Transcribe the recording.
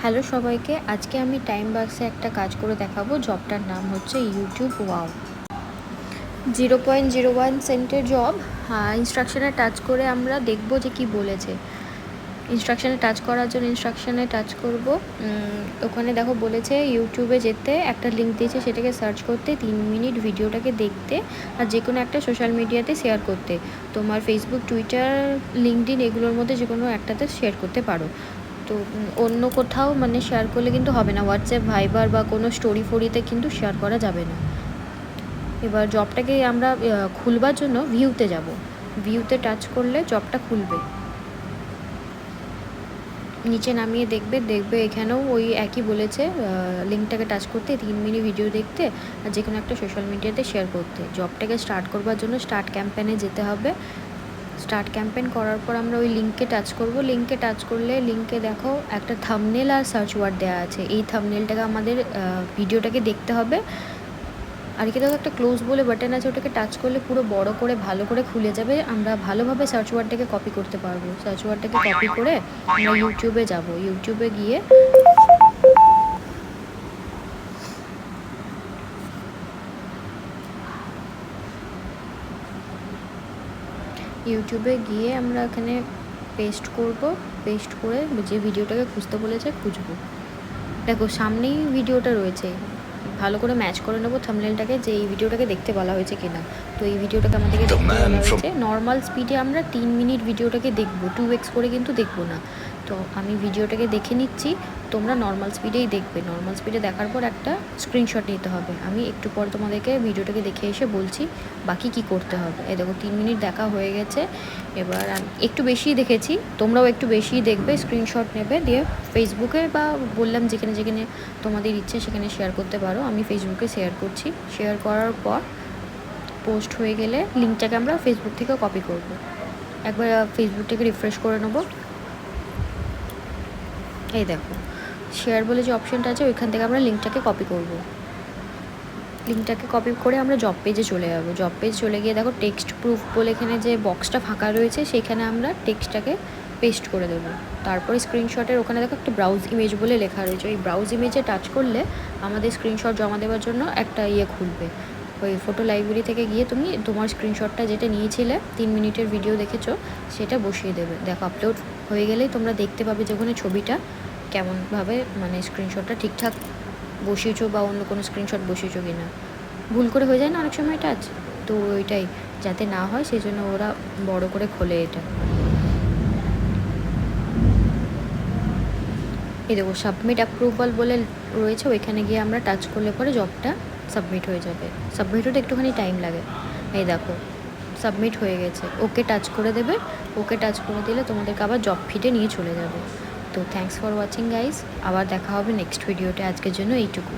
Hello সবাইকে, আজকে আমি টাইম বাক্সে একটা কাজ করে দেখাবো। জবটার নাম হচ্ছে ইউটিউব ওয়াও। 0.01 সেন্টের জব। ইনস্ট্রাকশানে টাচ করে আমরা দেখব যে কি বলেছে। ইনস্ট্রাকশানে টাচ করার জন্য ইনস্ট্রাকশানে টাচ করব। ওখানে দেখো বলেছে ইউটিউবে যেতে, একটা লিঙ্ক দিয়েছে, সেটাকে সার্চ করতে, 3 মিনিট ভিডিওটাকে দেখতে, আর যে কোনো একটা সোশ্যাল মিডিয়াতে শেয়ার করতে। তোমার ফেসবুক, টুইটার, লিঙ্কডইন এগুলোর মধ্যে যে কোনো একটাতে শেয়ার করতে পারো। তো অন্য কোথাও মানে শেয়ার করলে কিন্তু হবে না। হোয়াটসঅ্যাপ, ভাইবার বা কোনো স্টোরি ফোরিতে কিন্তু শেয়ার করা যাবে না। এবার জবটাকে আমরা খুলবার জন্য ভিউতে যাব। ভিউতে টাচ করলে জবটা খুলবে। নিচে নামিয়ে দেখবে এখানেও ওই একই বলেছে, লিঙ্কটাকে টাচ করতে, 3 মিনিট ভিডিও দেখতে, আর যে কোনো একটা সোশ্যাল মিডিয়াতে শেয়ার করতে। জবটাকে স্টার্ট করবার জন্য স্টার্ট ক্যাম্পেনে যেতে হবে। স্টার্ট ক্যাম্পেন করার পর আমরা ওই লিঙ্কে টাচ করব। লিঙ্কে টাচ করলে লিঙ্কে দেখো একটা থাম্বনেল আর সার্চ ওয়ার্ড দেওয়া আছে। এই থাম্বনেলটাকে আমাদের ভিডিওটাকে দেখতে হবে। আর কি দেখো একটা ক্লোজ বলে বাটন আছে, ওটাকে টাচ করলে পুরো বড় করে ভালো করে খুলে যাবে। আমরা ভালোভাবে সার্চ ওয়ার্ডটাকে কপি করতে পারবো। সার্চ ওয়ার্ডটাকে কপি করে আমরা ইউটিউবে যাব। ইউটিউবে গিয়ে আমরা এখানে পেস্ট করব। পেস্ট করে যে ভিডিওটাকে খুঁজতে বলেছে খুঁজবো। দেখো সামনেই ভিডিওটা রয়েছে, ভালো করে ম্যাচ করে নেবো থাম্বনেলটাকে যে এই ভিডিওটাকে দেখতে বলা হয়েছে কিনা। তো এই ভিডিওটাকে আমাদেরকে দেখতে বলা হয়েছে। নর্মাল স্পিডে আমরা 3 মিনিট ভিডিওটাকে দেখবো, 2x করে কিন্তু দেখবো না। তো আমি ভিডিওটাকে দেখে নিচ্ছি, তোমরা নর্মাল স্পিডেই দেখবে। নর্মাল স্পিডে দেখার পর একটা স্ক্রিনশট নিতে হবে। আমি একটু পর তোমাদেরকে ভিডিওটাকে দেখে এসে বলছি বাকি কি করতে হবে। এই দেখো 3 মিনিট দেখা হয়ে গেছে। এবার আমি একটু বেশিই দেখেছি, তোমরাও একটু বেশিই দেখবে, স্ক্রিনশট নেবে, দিয়ে ফেসবুকে বা বললাম যেখানে যেখানে তোমাদের ইচ্ছে সেখানে শেয়ার করতে পারো। আমি ফেসবুকে শেয়ার করছি। শেয়ার করার পর পোস্ট হয়ে গেলে লিঙ্কটাকে আমরা ফেসবুক থেকে কপি করব। একবার ফেসবুকটাকে রিফ্রেশ করে নেব। এই দেখো শেয়ার বলে যে অপশানটা আছে, ওইখান থেকে আমরা লিঙ্কটাকে কপি করব। লিঙ্কটাকে কপি করে আমরা জব পেজে চলে যাব। জব পেজ চলে গিয়ে দেখো টেক্সট প্রুফ বলে এখানে যে বক্সটা ফাঁকা রয়েছে, সেখানে আমরা টেক্সটটাকে পেস্ট করে দেবো। তারপরে স্ক্রিনশটের ওখানে দেখো একটা ব্রাউজ ইমেজ বলে লেখা রয়েছে। ওই ব্রাউজ ইমেজে টাচ করলে আমাদের স্ক্রিনশট জমা দেওয়ার জন্য একটা খুলবে। ওই ফটো লাইব্রেরি থেকে গিয়ে তুমি তোমার স্ক্রিনশটটা যেটা নিয়েছিলে 3 মিনিটের ভিডিও দেখেছো সেটা বসিয়ে দেবে। দেখো আপলোড হয়ে গেলেই তোমরা দেখতে পাবে যে ওখানে ছবিটা কেমনভাবে মানে স্ক্রিনশটটা ঠিকঠাক বসিয়েছো বা অন্য কোনো স্ক্রিনশট বসিয়েছো কি না। ভুল করে হয়ে যায় না অনেক সময় টাচ, তো ওইটাই যাতে না হয় সেই জন্য ওরা বড় করে খোলে এটা। এই দেখো সাবমিট অ্যাপ্রুভাল বলে রয়েছে, ওইখানে গিয়ে আমরা টাচ করলে পরে জবটা সাবমিট হয়ে যাবে। সাবমিট হতে একটুখানি টাইম লাগে। এই দেখো সাবমিট হয়ে গেছে। ওকে টাচ করে দেবে। ওকে টাচ করে দিলে তোমাদেরকে আবার জব ফিটে নিয়ে চলে যাবে। তো থ্যাঙ্কস ফর ওয়াচিং গাইজ। আবার দেখা হবে নেক্সট ভিডিওতে। আজকের জন্য এইটুকু।